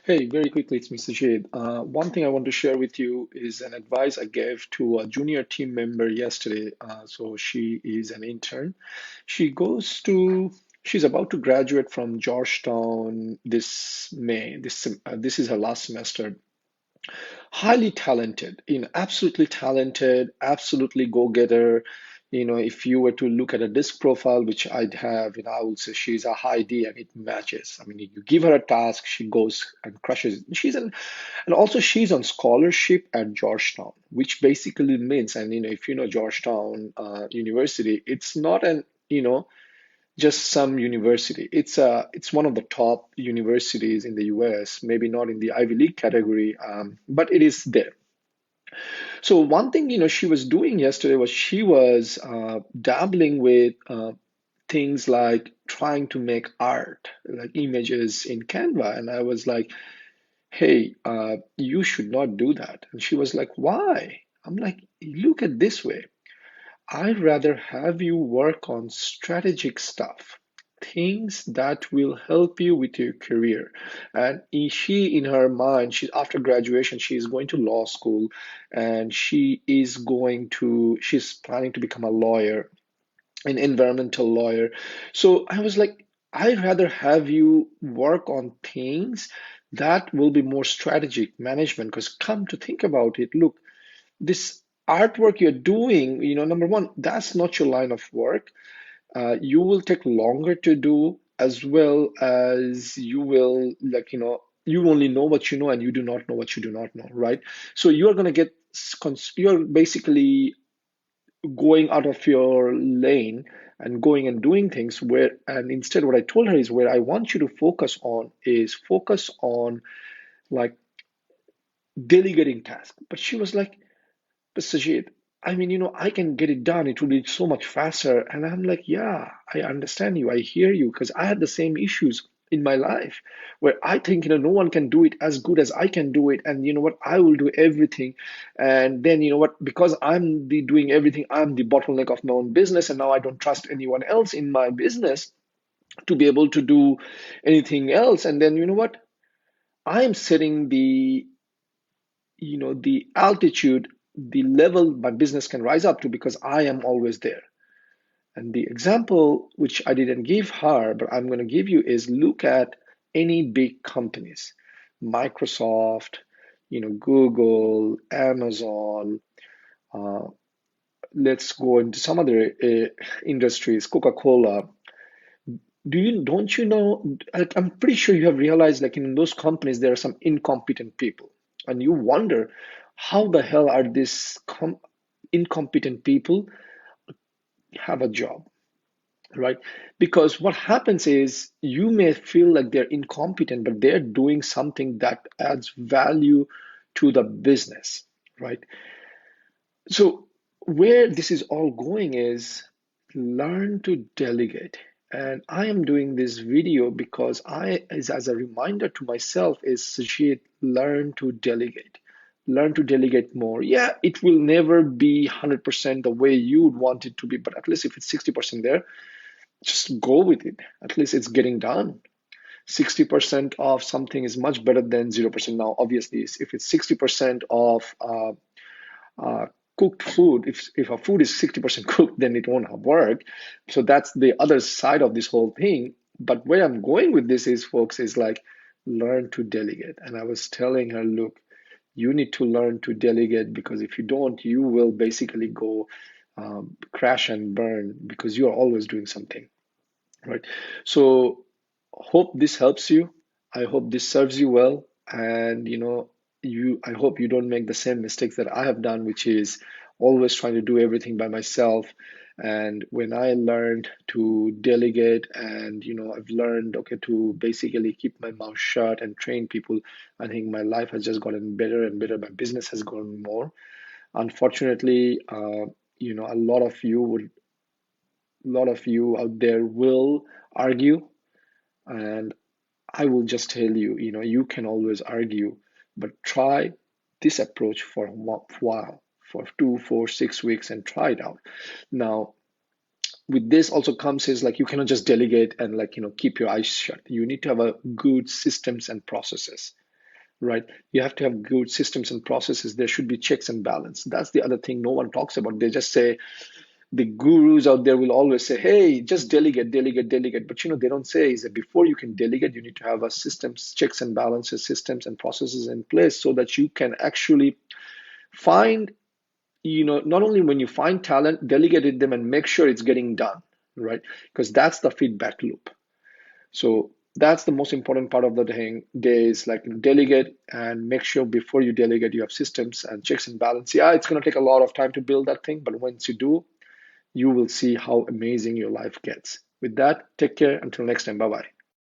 Hey, very quickly, it's Mr. Jade. One thing I want to share with you is an advice I gave to a junior team member yesterday. So she is an intern. She goes to, she's about to graduate from Georgetown this May. This is her last semester. Highly talented, absolutely talented, absolutely go-getter. If you were to look at a disc profile, which I'd have, I would say she's a high D and it matches. I mean, you give her a task, she goes and crushes it. And also she's on scholarship at Georgetown, which basically means, and if you know Georgetown University, it's not just some university. It's one of the top universities in the US, maybe not in the Ivy League category, but it is there. So one thing she was doing yesterday was she was dabbling with things like trying to make art, like images in Canva, and I was like, "Hey, you should not do that." And she was like, "Why?" I'm like, "Look at this way. I'd rather have you work on strategic stuff, things that will help you with your career." And she, in her mind, she after graduation, she is going to law school, and she's planning to become a lawyer, an environmental lawyer. So I was like, I'd rather have you work on things that will be more strategic management. Because come to think about it, look, this artwork you're doing, number one, that's not your line of work. You will take longer to do, as well as you will, like, you only know what you know and you do not know what you do not know, right? So you are going to you're basically going out of your lane and going and doing things and instead, what I told her is where I want you to focus on like delegating tasks. But she was like, "But Sajid, I mean, I can get it done. It will be so much faster." And I'm like, "Yeah, I understand you. I hear you." Because I had the same issues in my life where I think, no one can do it as good as I can do it. And you know what? I will do everything. And then, what? Because I'm the doing everything, I'm the bottleneck of my own business. And now I don't trust anyone else in my business to be able to do anything else. And then, you know what? I'm setting the altitude, the level my business can rise up to because I am always there. And the example which I didn't give her, but I'm going to give you is look at any big companies, Microsoft, Google, Amazon. Uh, let's go into some other industries, Coca-Cola. Don't you know? I'm pretty sure you have realized, like in those companies, there are some incompetent people, and you wonder how the hell are these incompetent people have a job, right? Because what happens is you may feel like they're incompetent, but they're doing something that adds value to the business, right? So where this is all going is learn to delegate. And I am doing this video because as a reminder to myself, is Sajid, learn to delegate. Learn to delegate more. Yeah, it will never be 100% the way you would want it to be, but at least if it's 60% there, just go with it. At least it's getting done. 60% of something is much better than 0%. Now, obviously, if it's 60% of uh, cooked food, if a food is 60% cooked, then it won't work. So that's the other side of this whole thing. But where I'm going with this is, folks, is like learn to delegate. And I was telling her, look, you need to learn to delegate, because if you don't, you will basically go crash and burn because you are always doing something, right? So hope this helps you. I hope this serves you well. And I hope you don't make the same mistakes that I have done, which is always trying to do everything by myself. And when I learned to delegate, and I've learned, okay, to basically keep my mouth shut and train people, I think my life has just gotten better and better. My business has grown more. Unfortunately, a lot of you out there will argue, and I will just tell you, you can always argue, but try this approach for a while, for 2, 4, 6 weeks, and try it out. Now, with this also comes is like you cannot just delegate and keep your eyes shut. You need to have a good systems and processes. right? You have to have good systems and processes. There should be checks and balance. That's the other thing no one talks about. They just say, the gurus out there will always say, hey, just delegate, delegate, delegate. But they don't say is that before you can delegate, you need to have a systems, checks and balances, systems and processes in place so that you can actually find, not only when you find talent, delegate it them and make sure it's getting done, right? Because that's the feedback loop. So that's the most important part of the day is like delegate and make sure before you delegate, you have systems and checks and balance. Yeah, it's going to take a lot of time to build that thing, but once you do, you will see how amazing your life gets. With that, take care. Until next time. Bye bye.